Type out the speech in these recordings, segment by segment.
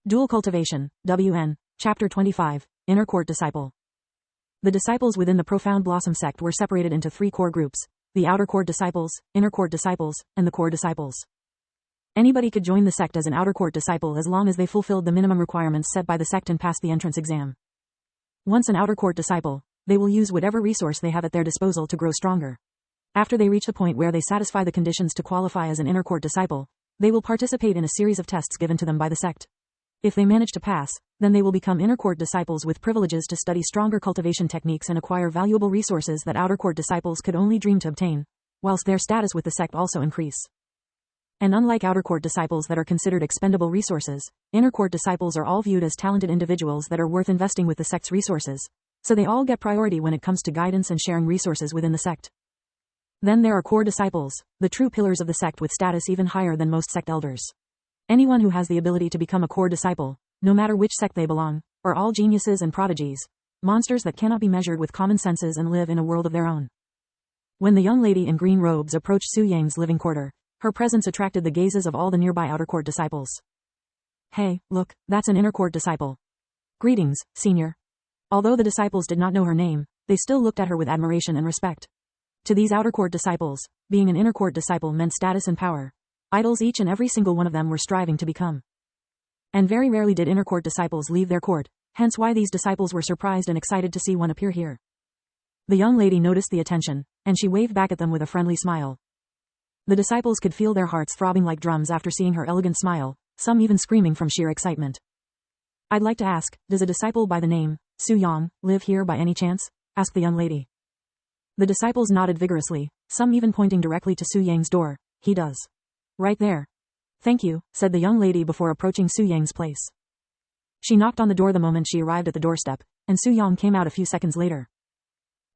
Dual Cultivation, WN, Chapter 25, Inner Court Disciple. The disciples within the Profound Blossom sect were separated into three core groups: the Outer Court Disciples, Inner Court Disciples, and the Core Disciples. Anybody could join the sect as an Outer Court Disciple as long as they fulfilled the minimum requirements set by the sect and passed the entrance exam. Once an Outer Court Disciple, they will use whatever resource they have at their disposal to grow stronger. After they reach the point where they satisfy the conditions to qualify as an Inner Court Disciple, they will participate in a series of tests given to them by the sect. If they manage to pass, then they will become Inner Court Disciples with privileges to study stronger cultivation techniques and acquire valuable resources that Outer Court Disciples could only dream to obtain, whilst their status with the sect also increase. And unlike Outer Court Disciples that are considered expendable resources, Inner Court Disciples are all viewed as talented individuals that are worth investing with the sect's resources, so they all get priority when it comes to guidance and sharing resources within the sect. Then there are Core Disciples, the true pillars of the sect with status even higher than most sect elders. Anyone who has the ability to become a Core Disciple, no matter which sect they belong, are all geniuses and prodigies, monsters that cannot be measured with common senses and live in a world of their own. When the young lady in green robes approached Su Yang's living quarter, her presence attracted the gazes of all the nearby Outer Court Disciples. Hey, look, that's an Inner Court Disciple. Greetings, Senior. Although the disciples did not know her name, they still looked at her with admiration and respect. To these Outer Court Disciples, being an Inner Court Disciple meant status and power. Idols each and every single one of them were striving to become. And very rarely did Inner Court Disciples leave their court, hence why these disciples were surprised and excited to see one appear here. The young lady noticed the attention, and she waved back at them with a friendly smile. The disciples could feel their hearts throbbing like drums after seeing her elegant smile, some even screaming from sheer excitement. I'd like to ask, does a disciple by the name, Su Yang, live here by any chance? Asked the young lady. The disciples nodded vigorously, some even pointing directly to Su Yang's door. He does. Right there. Thank you, said the young lady before approaching Su Yang's place. She knocked on the door the moment she arrived at the doorstep, and Su Yang came out a few seconds later.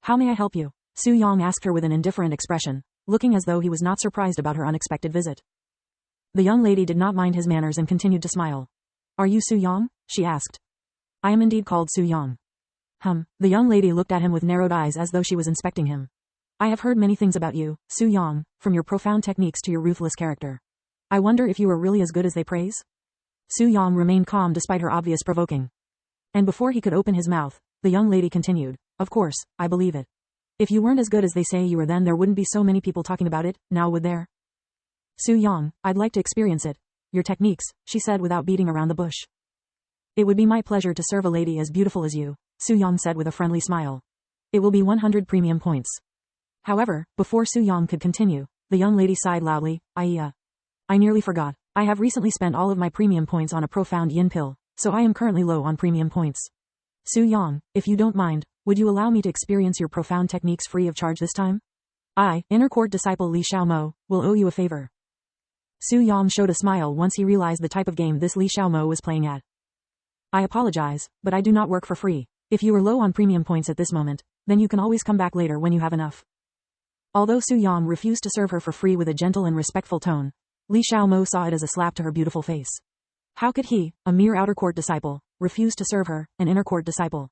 How may I help you? Su Yang asked her with an indifferent expression, looking as though he was not surprised about her unexpected visit. The young lady did not mind his manners and continued to smile. Are you Su Yang? She asked. I am indeed called Su Yang. The young lady looked at him with narrowed eyes as though she was inspecting him. I have heard many things about you, Su Yang, from your profound techniques to your ruthless character. I wonder if you are really as good as they praise? Su Yang remained calm despite her obvious provoking. And before he could open his mouth, the young lady continued, Of course, I believe it. If you weren't as good as they say you were, then there wouldn't be so many people talking about it, now would there? Su Yang, I'd like to experience it. Your techniques, she said without beating around the bush. It would be my pleasure to serve a lady as beautiful as you, Su Yang said with a friendly smile. It will be 100 premium points. However, before Su Yang could continue, the young lady sighed loudly. I nearly forgot. I have recently spent all of my premium points on a profound yin pill, so I am currently low on premium points. Su Yang, if you don't mind, would you allow me to experience your profound techniques free of charge this time? I, Inner Court Disciple Li Xiaomo, will owe you a favor. Su Yang showed a smile once he realized the type of game this Li Xiaomo was playing at. I apologize, but I do not work for free. If you are low on premium points at this moment, then you can always come back later when you have enough. Although Su Yang refused to serve her for free with a gentle and respectful tone, Li Xiaomo saw it as a slap to her beautiful face. How could he, a mere Outer Court Disciple, refuse to serve her, an Inner Court Disciple?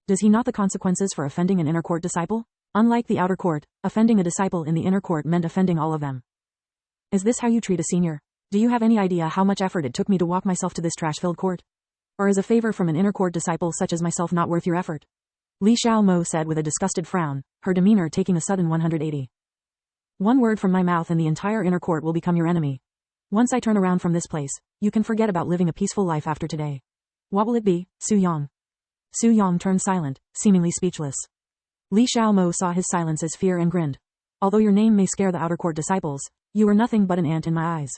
Does he not the consequences for offending an Inner Court Disciple? Unlike the Outer Court, offending a disciple in the Inner Court meant offending all of them. Is this how you treat a senior? Do you have any idea how much effort it took me to walk myself to this trash-filled court? Or is a favor from an Inner Court Disciple such as myself not worth your effort? Li Xiaomo said with a disgusted frown, her demeanor taking a sudden 180. One word from my mouth and the entire Inner Court will become your enemy. Once I turn around from this place, you can forget about living a peaceful life after today. What will it be, Su Yang? Su Yang turned silent, seemingly speechless. Li Xiaomo saw his silence as fear and grinned. Although your name may scare the Outer Court Disciples, you are nothing but an ant in my eyes.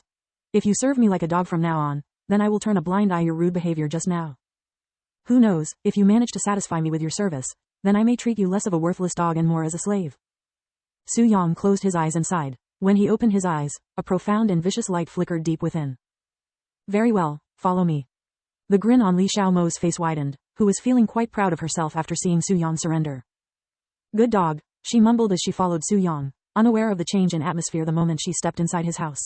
If you serve me like a dog from now on, then I will turn a blind eye your rude behavior just now. Who knows, if you manage to satisfy me with your service, then I may treat you less of a worthless dog and more as a slave. Su Yang closed his eyes and sighed. When he opened his eyes, a profound and vicious light flickered deep within. Very well, follow me. The grin on Li Xiaomo's face widened, who was feeling quite proud of herself after seeing Su Yang surrender. Good dog, she mumbled as she followed Su Yang, unaware of the change in atmosphere the moment she stepped inside his house.